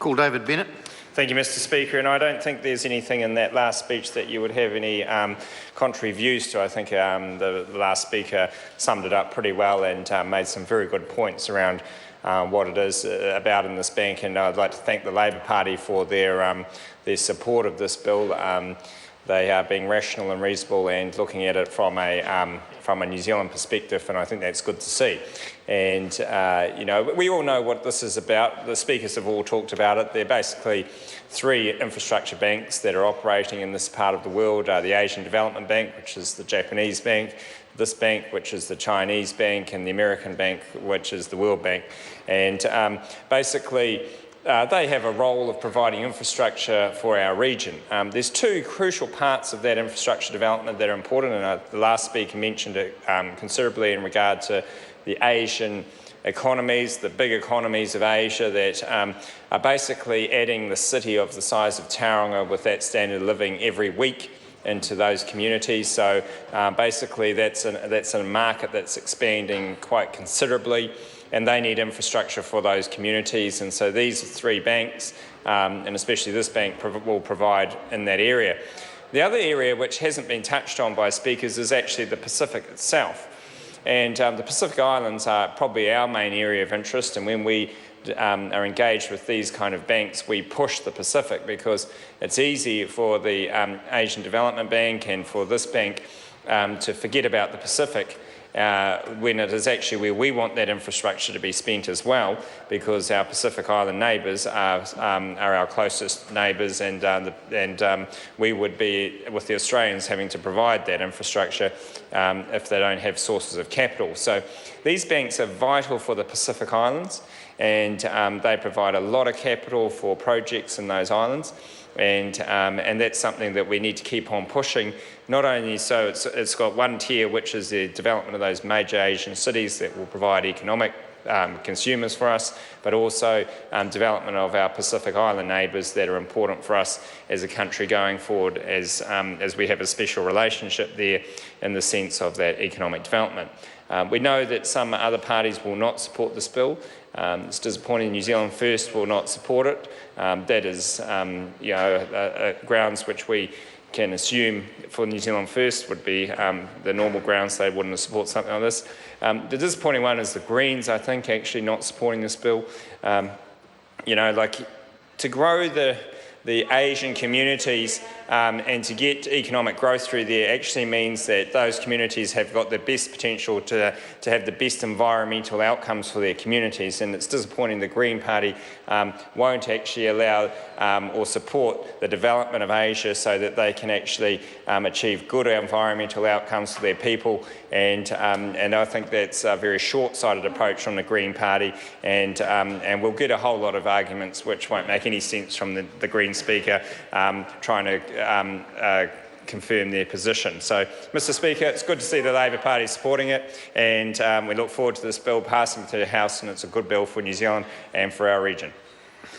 Call David Bennett. Thank you, Mr Speaker, and I don't think there's anything in that last speech that you would have any contrary views to. I think the last speaker summed it up pretty well and made some very good points around what it is about in this bank, and I'd like to thank the Labor Party for their support of this bill. They are being rational and reasonable and looking at it from a New Zealand perspective, and I think that's good to see. And, you know, we all know what this is about. The speakers have all talked about it. They're basically three infrastructure banks that are operating in this part of the world. The Asian Development Bank, which is the Japanese bank, this bank, which is the Chinese bank, and the American bank, which is the World Bank. And basically, they have a role of providing infrastructure for our region. There's two crucial parts of that infrastructure development that are important, and the last speaker mentioned it considerably in regard to the Asian economies, the big economies of Asia that are basically adding the city of the size of Tauranga with that standard of living every week into those communities. So basically that's a market that's expanding quite considerably, and they need infrastructure for those communities. And so these three banks, and especially this bank, will provide in that area. The other area which hasn't been touched on by speakers is actually the Pacific itself. And the Pacific Islands are probably our main area of interest, and when we are engaged with these kind of banks, we push the Pacific because it's easy for the Asian Development Bank and for this bank to forget about the Pacific when it is actually where we want that infrastructure to be spent as well, because our Pacific Island neighbours are our closest neighbours, and we would be, with the Australians, having to provide that infrastructure if they don't have sources of capital. So these banks are vital for the Pacific Islands, and they provide a lot of capital for projects in those islands. And that's something that we need to keep on pushing, not only so it's got one tier, which is the development of those major Asian cities that will provide economic consumers for us, but also development of our Pacific Island neighbours that are important for us as a country going forward, as we have a special relationship there in the sense of that economic development. We know that some other parties will not support this bill. It's disappointing New Zealand First will not support it. That is, you know, grounds which we can assume for New Zealand First would be the normal grounds they wouldn't support something like this. The disappointing one is the Greens, I think, actually not supporting this bill. You know, like, to grow the Asian communities and to get economic growth through there actually means that those communities have got the best potential to have the best environmental outcomes for their communities, and it's disappointing the Green Party won't actually allow or support the development of Asia so that they can actually achieve good environmental outcomes for their people, and I think that's a very short-sighted approach from the Green Party, and we'll get a whole lot of arguments which won't make any sense from the Green Speaker trying to confirm their position. So, Mr Speaker, it's good to see the Labor Party supporting it, and we look forward to this bill passing through the House, and it's a good bill for New Zealand and for our region.